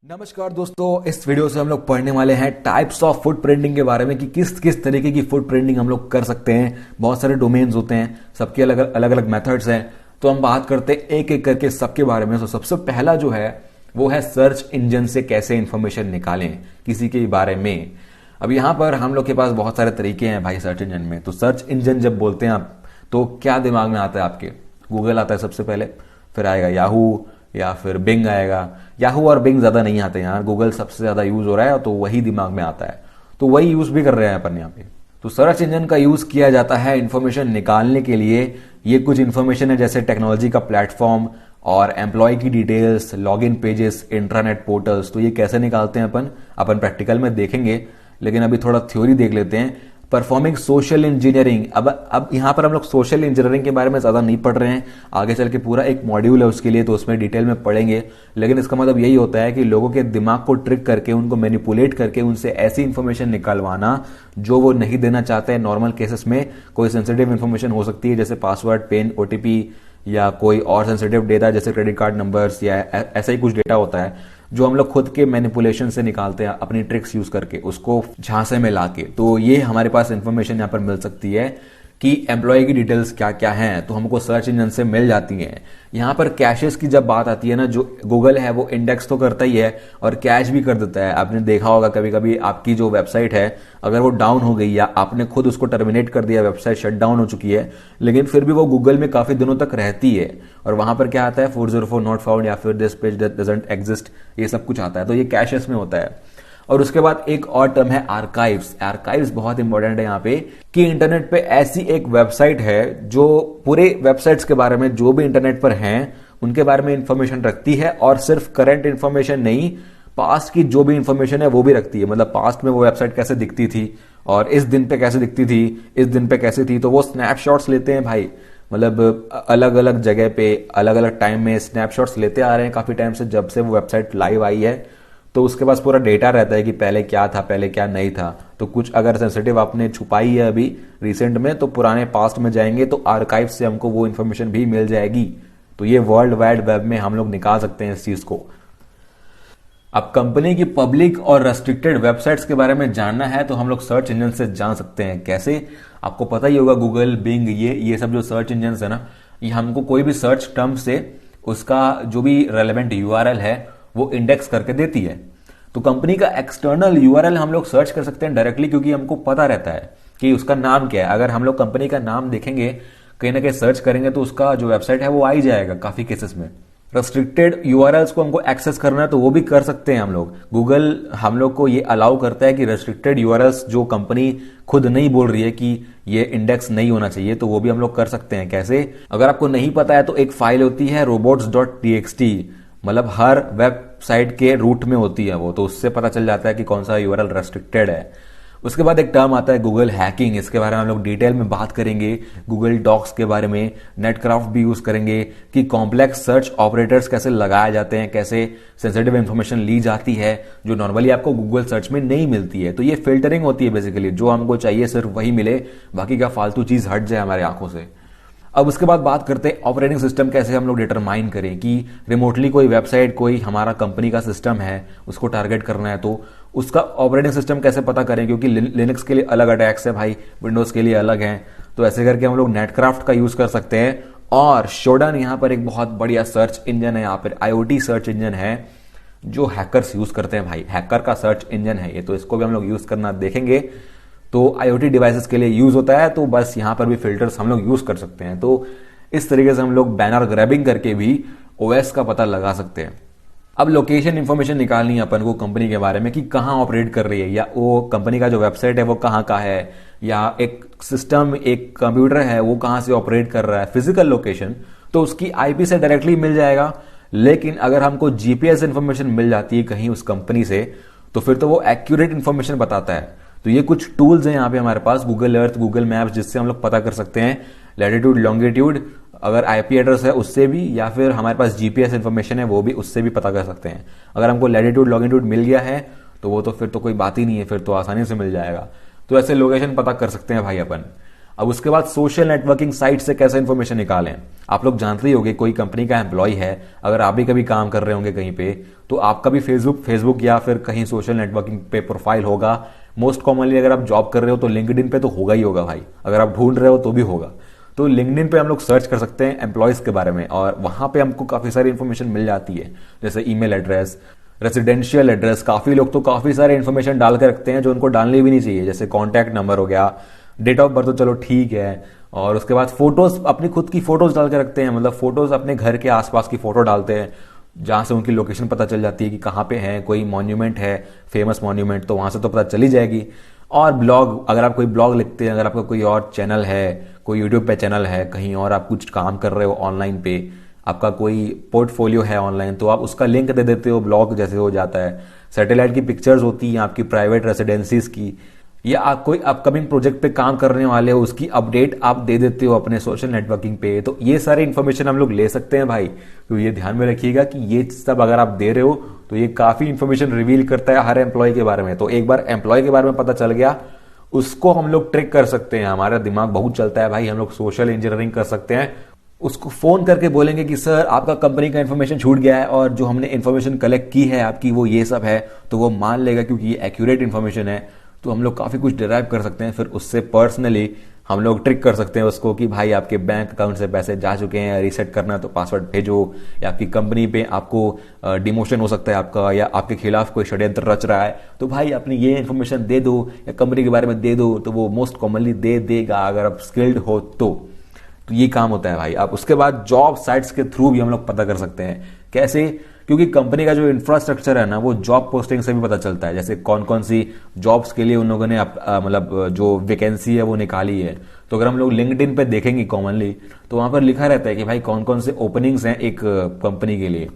नमस्कार दोस्तों, इस वीडियो से हम लोग पढ़ने वाले हैं टाइप्स ऑफ फुट प्रिंटिंग के बारे में कि किस किस तरीके की फुट प्रिंटिंग हम लोग कर सकते हैं। बहुत सारे डोमेन्स होते हैं, सबके अलग अलग अलग मेथड्स हैं। तो हम बात करते हैं एक एक करके सबके बारे में। तो सबसे पहला जो है वो है सर्च इंजन से कैसे इंफॉर्मेशन निकालें किसी के बारे में। अब यहाँ पर हम लोग के पास बहुत सारे तरीके हैं भाई सर्च इंजन में। तो सर्च इंजन जब बोलते हैं आप तो क्या दिमाग में आता है आपके? गूगल आता है सबसे पहले, फिर आएगा याहू या फिर बिंग आएगा। याहू और बिंग ज्यादा नहीं आते यहाँ, गूगल सबसे ज्यादा यूज हो रहा है तो वही दिमाग में आता है, तो वही यूज भी कर रहे हैं अपन यहाँ पे। तो सर्च इंजन का यूज किया जाता है इंफॉर्मेशन निकालने के लिए। ये कुछ इंफॉर्मेशन है जैसे टेक्नोलॉजी का प्लेटफॉर्म और एम्प्लॉय की details, login pages, intranet portals. तो ये कैसे निकालते हैं अपन प्रैक्टिकल में देखेंगे, लेकिन अभी थोड़ा थ्योरी देख लेते हैं। Performing social engineering. अब यहाँ पर हम लोग सोशल इंजीनियरिंग के बारे में ज्यादा नहीं पढ़ रहे हैं, आगे चल के पूरा एक मॉड्यूल है उसके लिए, तो उसमें डिटेल में पढ़ेंगे। लेकिन इसका मतलब यही होता है कि लोगों के दिमाग को ट्रिक करके, उनको मैनिपुलेट करके उनसे ऐसी इंफॉर्मेशन निकालवाना जो वो नहीं देना चाहते हैं। नॉर्मल केसेस में कोई सेंसिटिव इंफॉर्मेशन हो सकती है जैसे पासवर्ड, पिन, ओटीपी या कोई और सेंसिटिव डेटा जैसे क्रेडिट कार्ड नंबर्स या ऐसा ही कुछ डेटा होता है जो हम लोग खुद के मैनिपुलेशन से निकालते हैं अपनी ट्रिक्स यूज करके, उसको झांसे में लाके। तो ये हमारे पास इंफॉर्मेशन यहाँ पर मिल सकती है कि एम्प्लॉय की डिटेल्स क्या क्या हैं, तो हमको सर्च इंजन से मिल जाती हैं। यहाँ पर कैशेस की जब बात आती है ना, जो गूगल है वो इंडेक्स तो करता ही है और कैश भी कर देता है। आपने देखा होगा कभी कभी आपकी जो वेबसाइट है अगर वो डाउन हो गई या आपने खुद उसको टर्मिनेट कर दिया, वेबसाइट शट डाउन हो चुकी है, लेकिन फिर भी वो गूगल में काफी दिनों तक रहती है और वहां पर क्या आता है 404 नॉट फाउंड या फिर दिस पेज डजंट एग्जिस्ट, ये सब कुछ आता है। तो ये कैशेस में होता है। और उसके बाद एक और टर्म है आर्काइव्स। आर्काइव्स बहुत इंपॉर्टेंट है यहाँ पे कि इंटरनेट पे ऐसी एक वेबसाइट है जो पूरे वेबसाइट्स के बारे में, जो भी इंटरनेट पर हैं उनके बारे में इंफॉर्मेशन रखती है, और सिर्फ करंट इंफॉर्मेशन नहीं, पास्ट की जो भी इंफॉर्मेशन है वो भी रखती है। मतलब पास्ट में वो वेबसाइट कैसे दिखती थी और इस दिन पे कैसे दिखती थी, इस दिन पे कैसे थी, तो वो स्नैपशॉट्स लेते हैं भाई। मतलब अलग अलग जगह पे अलग अलग टाइम में स्नैपशॉट्स लेते आ रहे हैं काफी टाइम से, जब से वो वेबसाइट लाइव आई है। तो उसके पास पूरा डेटा रहता है कि पहले क्या था, पहले क्या नहीं था। तो कुछ अगर सेंसिटिव आपने छुपाई है अभी रिसेंट में, तो पुराने पास्ट में जाएंगे तो आर्काइव से हमको वो इन्फॉर्मेशन भी मिल जाएगी। तो ये वर्ल्ड वाइड वेब में हम लोग निकाल सकते हैं इस चीज को। अब कंपनी की पब्लिक और रेस्ट्रिक्टेड वेबसाइट्स के बारे में जानना है तो हम लोग सर्च इंजन से जान सकते हैं। कैसे? आपको पता ही होगा गूगल, बिंग, ये सब जो सर्च इंजन है ना, ये हमको कोई भी सर्च टर्म से उसका जो भी रेलेवेंट यूआरएल है वो इंडेक्स करके देती है। तो कंपनी का एक्सटर्नल यूआरएल हम लोग सर्च कर सकते हैं डायरेक्टली, क्योंकि हमको पता रहता है कि उसका नाम क्या है। अगर हम लोग कंपनी का नाम देखेंगे, कहीं ना कहीं सर्च करेंगे, तो उसका जो वेबसाइट है वो आ ही जाएगा काफी केसेस में। रेस्ट्रिक्टेड यूआरएल्स को हमको एक्सेस करना है तो वो भी कर सकते हैं हम लोग। गूगल हम लोग को ये अलाउ करता है कि रेस्ट्रिक्टेड यूआरएल्स जो कंपनी खुद नहीं बोल रही है कि ये इंडेक्स नहीं होना चाहिए, तो वो भी हम लोग कर सकते हैं। कैसे? अगर आपको नहीं पता है तो एक फाइल होती है robots.txt, मतलब हर वेबसाइट के रूट में होती है वो, तो उससे पता चल जाता है कि कौन सा यूआरएल रेस्ट्रिक्टेड है। उसके बाद एक टर्म आता है गूगल हैकिंग। इसके बारे में हम लोग डिटेल में बात करेंगे। गूगल डॉक्स के बारे में, नेटक्राफ्ट भी यूज करेंगे कि कॉम्प्लेक्स सर्च ऑपरेटर्स कैसे लगाए जाते हैं, कैसे सेंसिटिव इंफॉर्मेशन ली जाती है जो नॉर्मली आपको गूगल सर्च में नहीं मिलती है। तो ये फिल्टरिंग होती है बेसिकली, जो हमको चाहिए सिर्फ वही मिले, बाकी का फालतू चीज हट जाए हमारे आंखों से। अब उसके बाद बात करते हैं ऑपरेटिंग सिस्टम कैसे हम लोग डिटरमाइन करें कि रिमोटली कोई वेबसाइट, कोई हमारा कंपनी का सिस्टम है, उसको टारगेट करना है तो उसका ऑपरेटिंग सिस्टम कैसे पता करें, क्योंकि लिनक्स के लिए अलग अटैक्स है भाई, विंडोज के लिए अलग है। तो ऐसे करके हम लोग नेटक्राफ्ट का यूज कर सकते हैं। और शोडन यहाँ पर एक बहुत बढ़िया सर्च इंजन है, यहाँ पर IoT सर्च इंजन है जो हैकर्स यूज करते हैं भाई। हैकर का सर्च इंजन है ये, तो इसको भी हम लोग यूज करना देखेंगे। तो IoT डिवाइसेस के लिए यूज होता है, तो बस यहां पर भी फिल्टर्स हम लोग यूज कर सकते हैं। तो इस तरीके से हम लोग बैनर ग्रैबिंग करके भी OS का पता लगा सकते हैं। अब लोकेशन इंफॉर्मेशन निकालनी है अपन को कंपनी के बारे में कि कहां ऑपरेट कर रही है, या वो कंपनी का जो वेबसाइट है वो कहां का है, या एक सिस्टम, एक कंप्यूटर है वो कहां से ऑपरेट कर रहा है, फिजिकल लोकेशन, तो उसकी IP से डायरेक्टली मिल जाएगा। लेकिन अगर हमको GPS इंफॉर्मेशन मिल जाती है कहीं उस कंपनी से, तो फिर तो वो एक्यूरेट इंफॉर्मेशन बताता है। तो ये कुछ टूल्स हैं यहाँ पे हमारे पास, गूगल अर्थ, गूगल मैप्स, जिससे हम लोग पता कर सकते हैं लैटिट्यूड, लॉन्गिट्यूड, अगर IP एड्रेस है उससे भी, या फिर हमारे पास GPS इंफॉर्मेशन है वो भी, उससे भी पता कर सकते हैं। अगर हमको लैटिट्यूड, लॉन्गिट्यूड मिल गया है तो वो तो फिर तो कोई बात ही नहीं है, फिर तो आसानी से मिल जाएगा। तो ऐसे लोकेशन पता कर सकते हैं भाई अपन। अब उसके बाद सोशल नेटवर्किंग साइट से कैसे इन्फॉर्मेशन निकालें। आप लोग जानते ही होंगे, कोई कंपनी का एम्प्लॉय है, अगर आप भी कभी काम कर रहे होंगे कहीं पे, तो आपका भी फेसबुक या फिर कहीं सोशल नेटवर्किंग पे प्रोफाइल होगा। मोस्ट कॉमनली अगर आप जॉब कर रहे हो तो लिंक्डइन पे तो होगा ही होगा भाई, अगर आप ढूंढ रहे हो तो भी होगा। तो लिंक्डइन पे हम लोग सर्च कर सकते हैं एम्प्लॉयज के बारे में, और वहां पे हमको काफी सारी इन्फॉर्मेशन मिल जाती है, जैसे ईमेल एड्रेस, रेसिडेंशियल एड्रेस। काफी लोग तो काफी सारे इन्फॉर्मेशन डाल के रखते हैं जो उनको डालनी भी नहीं चाहिए, जैसे कॉन्टैक्ट नंबर हो गया, डेट ऑफ बर्थ तो चलो ठीक है, और उसके बाद फोटोज, अपनी खुद की फोटोज डाल के रखते हैं, मतलब फोटोज अपने घर के आसपास की फोटो डालते हैं, जहां से उनकी लोकेशन पता चल जाती है कि कहाँ पे है। कोई मॉन्यूमेंट है, फेमस मॉन्यूमेंट, तो वहां से तो पता चली जाएगी। और ब्लॉग, अगर आप कोई ब्लॉग लिखते हैं, अगर आपका कोई और चैनल है, कोई यूट्यूब पे चैनल है, कहीं और आप कुछ काम कर रहे हो ऑनलाइन पे, आपका कोई पोर्टफोलियो है ऑनलाइन, तो आप उसका लिंक दे देते हो, ब्लॉग जैसे हो जाता है। सैटेलाइट की पिक्चर्स होती हैं आपकी प्राइवेट रेसिडेंसीज की, या आप कोई अपकमिंग प्रोजेक्ट पे काम करने वाले हो उसकी अपडेट आप दे देते हो अपने सोशल नेटवर्किंग पे। तो ये सारे इन्फॉर्मेशन हम लोग ले सकते हैं भाई। तो ये ध्यान में रखिएगा कि ये सब अगर आप दे रहे हो तो ये काफी इन्फॉर्मेशन रिवील करता है हर एम्प्लॉय के बारे में। तो एक बार एम्प्लॉय के बारे में पता चल गया, उसको हम लोग ट्रिक कर सकते हैं। हमारा दिमाग बहुत चलता है भाई, हम लोग सोशल इंजीनियरिंग कर सकते हैं। उसको फोन करके बोलेंगे कि सर आपका कंपनी का इन्फॉर्मेशन छूट गया है, और जो हमने इन्फॉर्मेशन कलेक्ट की है आपकी वो ये सब है, तो वो मान लेगा क्योंकि ये एक्यूरेट इन्फॉर्मेशन है। तो हम लोग काफी कुछ डिराइव कर सकते हैं। फिर उससे पर्सनली हम लोग ट्रिक कर सकते हैं उसको कि भाई आपके बैंक अकाउंट से पैसे जा चुके हैं, रीसेट करना है तो पासवर्ड भेजो, या आपकी कंपनी पे आपको डिमोशन हो सकता है आपका, या आपके खिलाफ कोई षड्यंत्र रच रहा है, तो भाई अपनी ये इन्फॉर्मेशन दे दो या कंपनी के बारे में दे दो, तो वो मोस्ट कॉमनली दे देगा अगर आप स्किल्ड हो तो ये काम होता है भाई। आप उसके बाद जॉब साइट्स के थ्रू भी हम लोग पता कर सकते हैं। कैसे? क्योंकि कंपनी का जो इंफ्रास्ट्रक्चर है ना, वो जॉब पोस्टिंग से भी पता चलता है, जैसे कौन कौन सी जॉब्स के लिए उन लोगों ने मतलब जो वैकेंसी है वो निकाली है। तो अगर हम लोग लिंक्डइन पे देखेंगे कॉमनली, तो वहां पर लिखा रहता है कि भाई कौन कौन से ओपनिंग्स हैं एक कंपनी के लिए,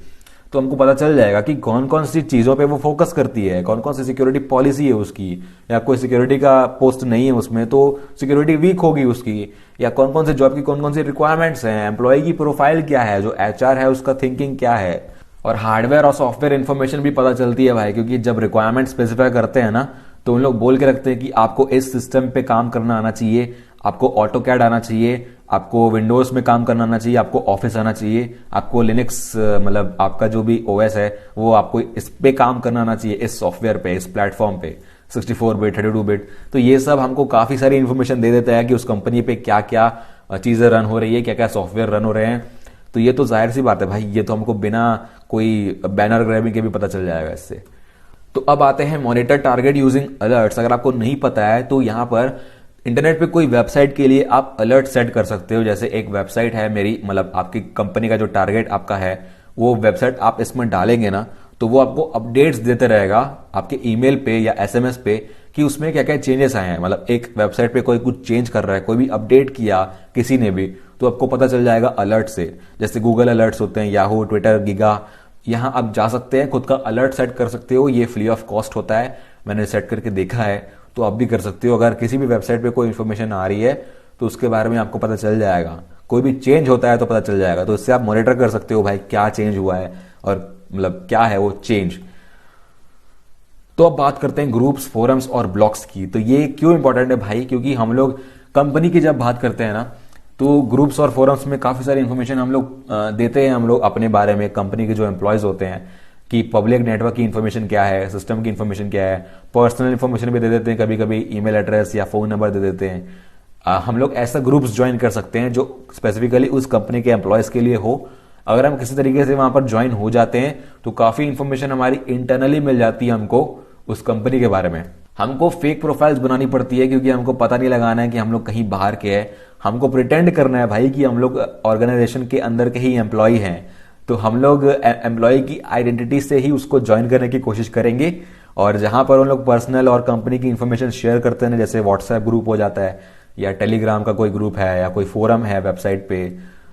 तो हमको पता चल जाएगा कि कौन कौन सी चीजों पे वो फोकस करती है, कौन कौन सी सिक्योरिटी पॉलिसी है उसकी, या कोई सिक्योरिटी का पोस्ट नहीं है उसमें तो सिक्योरिटी वीक होगी उसकी, या कौन कौन से जॉब की कौन कौन सी रिक्वायरमेंट्स हैं, एम्प्लॉय की प्रोफाइल क्या है, जो एचआर है उसका थिंकिंग क्या है। और हार्डवेयर और सॉफ्टवेयर इन्फॉर्मेशन भी पता चलती है भाई, क्योंकि जब रिक्वायरमेंट स्पेसिफाई करते हैं ना, तो उन लोग बोल के रखते हैं कि आपको इस सिस्टम पे काम करना आना चाहिए, आपको ऑटो कैड आना चाहिए, आपको विंडोज में काम करना आना चाहिए, आपको ऑफिस आना चाहिए, आपको लिनक्स मतलब आपका जो भी ओएस है वो आपको इस पे काम करना आना चाहिए, इस सॉफ्टवेयर पे, इस प्लेटफॉर्म पे, 64 बिट 32 बिट। तो ये सब हमको काफी सारी इन्फॉर्मेशन दे देता है कि उस कंपनी पे क्या क्या चीजें रन हो रही है, क्या क्या सॉफ्टवेयर रन हो रहे हैं। तो ये तो जाहिर सी बात है भाई, ये तो हमको बिना कोई बैनर ग्रैबिंग के भी पता चल जाएगा इससे। तो अब आते हैं मॉनिटर टारगेट यूजिंग अलर्ट्स। अगर आपको नहीं पता है तो यहाँ पर इंटरनेट पे कोई वेबसाइट के लिए आप अलर्ट सेट कर सकते हो। जैसे एक वेबसाइट है मेरी, मतलब आपकी कंपनी का जो टारगेट आपका है वो वेबसाइट आप इसमें डालेंगे ना, तो वो आपको अपडेट्स देते रहेगा आपके ईमेल पे या एसएमएस पे कि उसमें क्या क्या चेंजेस आए हैं। मतलब एक वेबसाइट पे कोई कुछ चेंज कर रहा है, कोई भी अपडेट किया किसी ने भी, तो आपको पता चल जाएगा अलर्ट से। जैसे गूगल अलर्ट्स होते हैं, याहू, ट्विटर, गीगा, यहां आप जा सकते हैं, खुद का अलर्ट सेट कर सकते हो। ये फ्री ऑफ कॉस्ट होता है, मैंने सेट करके देखा है, तो आप भी कर सकते हो। अगर किसी भी वेबसाइट पे कोई इन्फॉर्मेशन आ रही है तो उसके बारे में आपको पता चल जाएगा, कोई भी चेंज होता है तो पता चल जाएगा। तो इससे आप मॉनिटर कर सकते हो भाई क्या चेंज हुआ है और मतलब क्या है वो चेंज। तो अब बात करते हैं ग्रुप्स, फोरम्स और ब्लॉग्स की। तो ये क्यों इंपॉर्टेंट है भाई? क्योंकि हम लोग कंपनी की जब बात करते हैं ना, तो ग्रुप्स और फोरम्स में काफी सारी इन्फॉर्मेशन हम लोग देते हैं, हम लोग अपने बारे में, कंपनी के जो एम्प्लॉयज होते हैं, कि पब्लिक नेटवर्क की इन्फॉर्मेशन क्या है, सिस्टम की इन्फॉर्मेशन क्या है, पर्सनल इन्फॉर्मेशन भी दे देते हैं, कभी कभी ईमेल एड्रेस या फोन नंबर दे देते हैं। हम लोग ऐसा ग्रुप्स ज्वाइन कर सकते हैं जो स्पेसिफिकली उस कंपनी के एम्प्लॉयज के लिए हो। अगर हम किसी तरीके से वहां पर ज्वाइन हो जाते हैं तो काफी इन्फॉर्मेशन हमारी इंटरनली मिल जाती है हमको उस कंपनी के बारे में। हमको फेक प्रोफाइल्स बनानी पड़ती है क्योंकि हमको पता नहीं लगाना है कि हम लोग कहीं बाहर के हैं, हमको प्रिटेंड करना है भाई कि हम लोग ऑर्गेनाइजेशन के अंदर के ही एम्प्लॉय हैं। तो हम लोग एम्प्लॉय की आइडेंटिटी से ही उसको ज्वाइन करने की कोशिश करेंगे। और जहां पर उन लोग पर्सनल और कंपनी की इंफॉर्मेशन शेयर करते हैं, जैसे व्हाट्सएप ग्रुप हो जाता है या टेलीग्राम का कोई ग्रुप है या कोई फोरम है वेबसाइट पे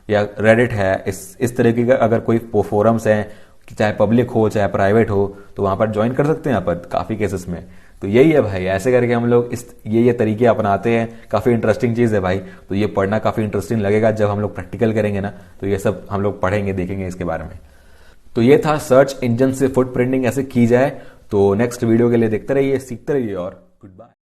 या रेडिट है, इस तरीके का अगर कोई फोरम्स हैं, चाहे पब्लिक हो चाहे प्राइवेट हो, तो वहां पर ज्वाइन कर सकते हैं अपन काफी केसेस में। तो यही है भाई, ऐसे करके हम लोग ये तरीके अपनाते हैं। काफी इंटरेस्टिंग चीज है भाई। तो ये पढ़ना काफी इंटरेस्टिंग लगेगा जब हम लोग प्रैक्टिकल करेंगे ना, तो ये सब हम लोग पढ़ेंगे, देखेंगे इसके बारे में। तो ये था सर्च इंजन से फुटप्रिंटिंग ऐसे की जाए। तो नेक्स्ट वीडियो के लिए देखते रहिए, सीखते रहिए और गुड बाय।